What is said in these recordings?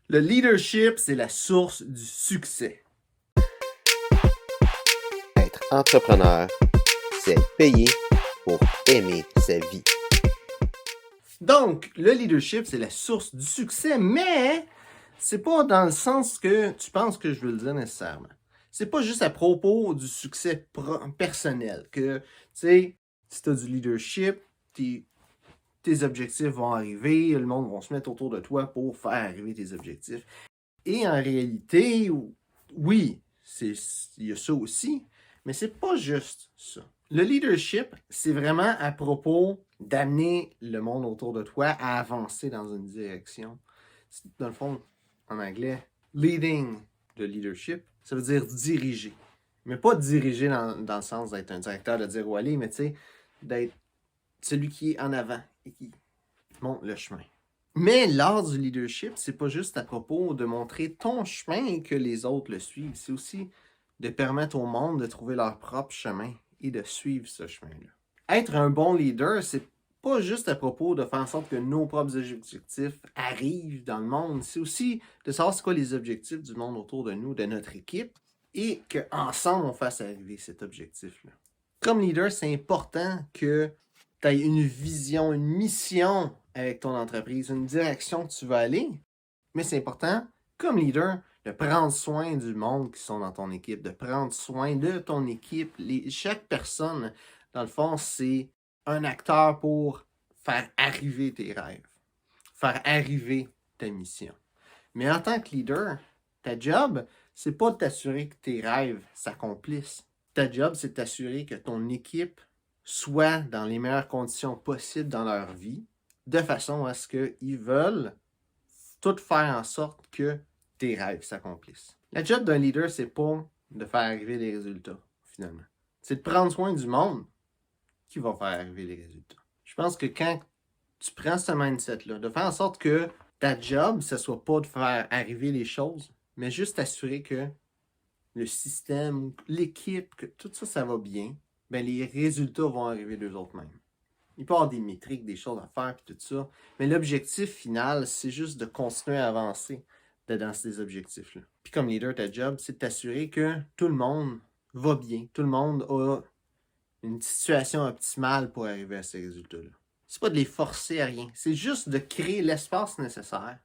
Le leadership, c'est la source du succès. Être entrepreneur, c'est payer pour aimer sa vie. Donc, le leadership, c'est la source du succès, mais c'est pas dans le sens que tu penses que je veux le dire nécessairement. C'est pas juste à propos du succès personnel que, tu sais, si tu as du leadership, tes objectifs vont arriver, le monde va se mettre autour de toi pour faire arriver tes objectifs. Et en réalité, oui, il y a ça aussi, mais c'est pas juste ça. Le leadership, c'est vraiment à propos d'amener le monde autour de toi à avancer dans une direction. Dans le fond, en anglais, leading the leadership, ça veut dire diriger. Mais pas diriger dans le sens d'être un directeur, de dire où aller, mais tu sais, d'être celui qui est en avant et qui montre le chemin. Mais l'art du leadership, c'est pas juste à propos de montrer ton chemin et que les autres le suivent. C'est aussi de permettre au monde de trouver leur propre chemin et de suivre ce chemin-là. Être un bon leader, c'est pas juste à propos de faire en sorte que nos propres objectifs arrivent dans le monde. C'est aussi de savoir c'est quoi les objectifs du monde autour de nous, de notre équipe, et qu'ensemble, on fasse arriver cet objectif-là. Comme leader, c'est important que tu aies une vision, une mission avec ton entreprise, une direction que tu veux aller. Mais c'est important, comme leader, de prendre soin du monde qui sont dans ton équipe, de prendre soin de ton équipe. Chaque personne, dans le fond, c'est un acteur pour faire arriver tes rêves, faire arriver ta mission. Mais en tant que leader, ta job, c'est pas de t'assurer que tes rêves s'accomplissent. Ta job, c'est de t'assurer que ton équipe soit dans les meilleures conditions possibles dans leur vie, de façon à ce qu'ils veulent tout faire en sorte que tes rêves s'accomplissent. La job d'un leader, c'est pas de faire arriver les résultats, finalement. C'est de prendre soin du monde qui va faire arriver les résultats. Je pense que quand tu prends ce mindset-là, de faire en sorte que ta job, ce soit pas de faire arriver les choses, mais juste assurer que le système, l'équipe, que tout ça, ça va bien, ben les résultats vont arriver d'eux autres mêmes. Il peut y avoir des métriques, des choses à faire, puis tout ça, mais l'objectif final, c'est juste de continuer à avancer dans ces objectifs-là. Puis comme leader, ta job, c'est de t'assurer que tout le monde va bien, tout le monde a une situation optimale pour arriver à ces résultats-là. C'est pas de les forcer à rien, c'est juste de créer l'espace nécessaire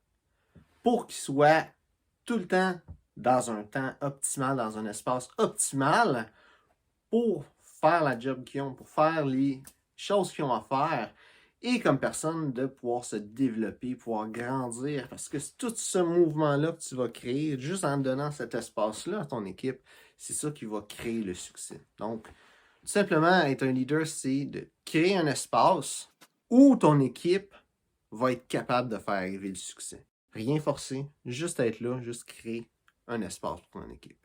pour qu'ils soient tout le temps dans un temps optimal, dans un espace optimal pour faire la job qu'ils ont, pour faire les choses qu'ils ont à faire et comme personne de pouvoir se développer, pouvoir grandir parce que c'est tout ce mouvement-là que tu vas créer juste en donnant cet espace-là à ton équipe, c'est ça qui va créer le succès. Donc, tout simplement, être un leader, c'est de créer un espace où ton équipe va être capable de faire arriver le succès. Rien forcer, juste être là, juste créer un espace pour ton équipe.